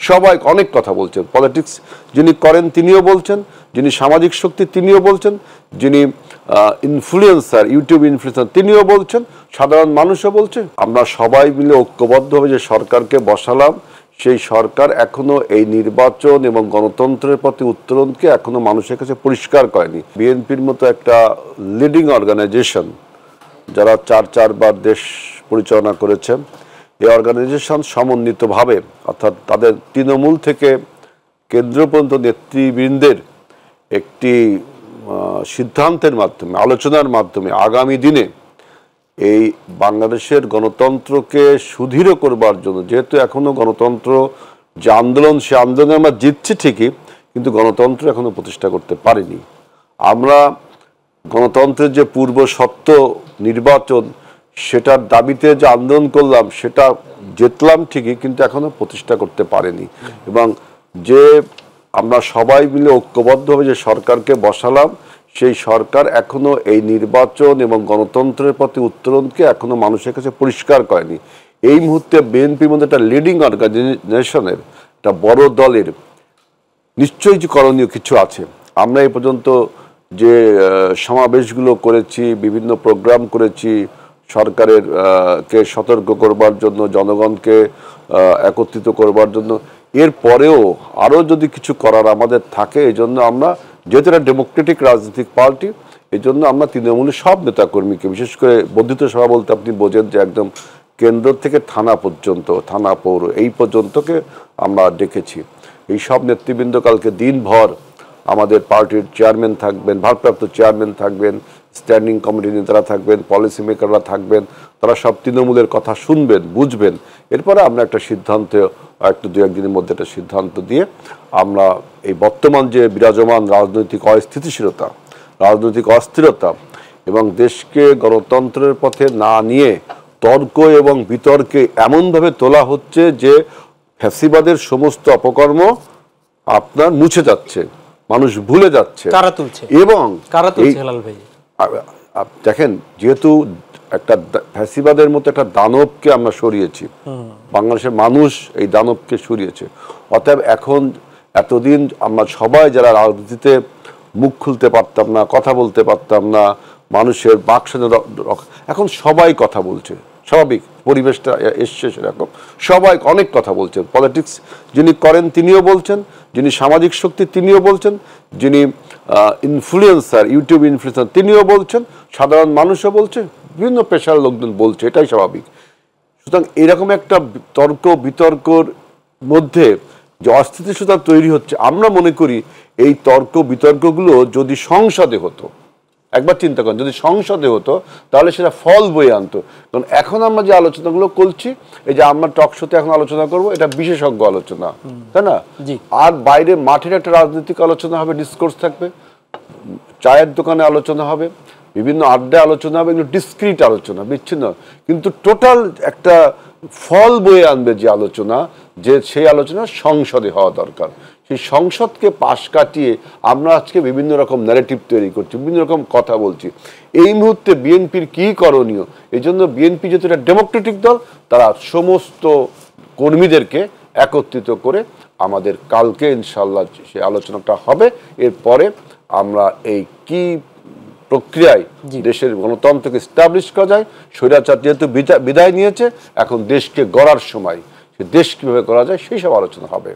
সবাই অনেক কথা বলছেন। পলিটিক্স যিনি করেন তিনিও বলছেন, যিনি সামাজিক শক্তি তিনিও বলছেন, যিনি ইনফ্লুয়েন্সার, ইউটিউব ইনফ্লুয়েন্সার তিনিও বলছেন, সাধারণ মানুষও বলছে। আমরা সবাই মিলে ঐক্যবদ্ধভাবে যে সরকারকে বসালাম, সেই সরকার এখনো এই নির্বাচন এবং গণতন্ত্রের প্রতি উত্তরণকে এখনো মানুষের কাছে পরিষ্কার করেনি। বিএনপির মতো একটা লিডিং অর্গানাইজেশন, যারা চারবার দেশ পরিচালনা করেছে, এই অর্গানাইজেশন সমন্বিতভাবে, অর্থাৎ তাদের তৃণমূল থেকে কেন্দ্র পর্যন্ত নেতৃবৃন্দের একটি সিদ্ধান্তের মাধ্যমে, আলোচনার মাধ্যমে আগামী দিনে এই বাংলাদেশের গণতন্ত্রকে সুদৃঢ় করবার জন্য, যেহেতু এখনো গণতন্ত্র যে আন্দোলন, সে আন্দোলনে আমরা জিতছি ঠিকই, কিন্তু গণতন্ত্র এখনো প্রতিষ্ঠা করতে পারিনি। আমরা গণতন্ত্রের যে পূর্ব শর্ত নির্বাচন, সেটার দাবিতে যে আন্দোলন করলাম, সেটা জিতলাম ঠিকই, কিন্তু এখনো প্রতিষ্ঠা করতে পারেনি। এবং যে আমরা সবাই মিলে ঐক্যবদ্ধভাবে যে সরকারকে বসালাম, সেই সরকার এখনো এই নির্বাচন এবং গণতন্ত্রের প্রতি উত্তরণকে এখনো মানুষের কাছে পরিষ্কার করেনি। এই মুহূর্তে বিএনপির মধ্যে একটা লিডিং অর্গানাইজেশনের, একটা বড় দলের নিশ্চয়ই যে করণীয় কিছু আছে। আমরা এই পর্যন্ত যে সমাবেশগুলো করেছি, বিভিন্ন প্রোগ্রাম করেছি, সরকারের কে সতর্ক করবার জন্য, জনগণকে একত্রিত করবার জন্য, এর পরেও আরও যদি কিছু করার আমাদের থাকে, এই জন্য আমরা, যেহেতু একটা ডেমোক্রেটিক রাজনৈতিক পার্টি, এই জন্য আমরা তৃণমূলের সব নেতাকর্মীকে, বিশেষ করে বর্ধিত সভা বলতে আপনি বোঝেন যে একদম কেন্দ্র থেকে থানা পর্যন্ত, থানা পৌর এই পর্যন্তকে আমরা ডেকেছি। এই সব নেতৃবৃন্দ কালকে দিনভর আমাদের পার্টির চেয়ারম্যান থাকবেন, ভারপ্রাপ্ত চেয়ারম্যান থাকবেন, স্ট্যান্ডিং কমিটির নেতারা থাকবেন, পলিসি মেকাররা থাকবেন, তারা সব তৃণমূলের কথা শুনবেন, বুঝবেন। এরপরে আমরা একটা সিদ্ধান্ত, একটু দু একদিনের মধ্যে একটা সিদ্ধান্ত দিয়ে আমরা এই বর্তমান যে বিরাজমান রাজনৈতিক অস্থিতিশীলতা, রাজনৈতিক অস্থিরতা এবং দেশকে গণতন্ত্রের পথে না নিয়ে তর্ক এবং বিতর্কে এমনভাবে তোলা হচ্ছে যে ফ্যাসিবাদের সমস্ত অপকর্ম আপনার মুছে যাচ্ছে, মানুষ ভুলে যাচ্ছে। কারা তুলছে এবং কারা তুলছে হেলাল ভাই? দেখেন, যেহেতু একটা ফ্যাসিবাদের মতো একটা দানবকে আমরা সরিয়েছি, বাংলাদেশের মানুষ এই দানবকে সরিয়েছে। অতএব এখন এতদিন আমরা সবাই যারা রাজনীতিতে মুখ খুলতে পারতাম না, কথা বলতে পারতাম না, মানুষের বাকস্বাধীনতা, এখন সবাই কথা বলছে, স্বাভাবিক পরিবেশটা এসছে সেরকম, সবাই অনেক কথা বলছেন। পলিটিক্স যিনি করেন তিনিও বলছেন, যিনি সামাজিক শক্তি তিনিও বলছেন, যিনি ইনফ্লুয়েন্সার, ইউটিউব ইনফ্লুয়েন্সার তিনিও বলছেন, সাধারণ মানুষও বলছে, বিভিন্ন পেশার লোকজন বলছে, এটাই স্বাভাবিক। সুতরাং এরকম একটা তর্ক বিতর্কর মধ্যে যে অস্থিতিশীলতা তৈরি হচ্ছে, আমরা মনে করি এই তর্ক বিতর্কগুলো যদি সংসদে হতো, একবার চিন্তা করেন, যদি সংসদে হতো তাহলে সেটা ফল বয়ে আনতো। কারণ এখন আমরা যে আলোচনাগুলো করছি, এই যে আমরা টক শোতে এখন আলোচনা করব, এটা বিশেষজ্ঞ আলোচনা, তাই না? আর বাইরে মাঠের একটা রাজনৈতিক আলোচনা হবে, ডিসকোর্স থাকবে, চায়ের দোকানে আলোচনা হবে, বিভিন্ন আড্ডায় আলোচনা হবে, এগুলো ডিসক্রিট আলোচনা, বিচ্ছিন্ন, কিন্তু টোটাল একটা ফল বয়ে আনবে যে আলোচনা, যে সেই আলোচনা সংসদে হওয়া দরকার। সেই সংসদকে পাশ কাটিয়ে আমরা আজকে বিভিন্ন রকম ন্যারেটিভ তৈরি করছি, বিভিন্ন রকম কথা বলছি। এই মুহূর্তে বিএনপির কী করণীয়? এই জন্য বিএনপি যেহেতু একটা ডেমোক্রেটিক দল, তারা সমস্ত কর্মীদেরকে একত্রিত করে আমাদের কালকে ইনশাল্লাহ সেই আলোচনাটা হবে। এরপরে আমরা এই কি প্রক্রিয়ায় দেশের গণতন্ত্রকে এস্টাবলিশ করা যায়, স্বৈরাচার যেহেতু বিদায় নিয়েছে, এখন দেশকে গড়ার সময়, সে দেশ কীভাবে করা যায় সেই সব আলোচনা হবে।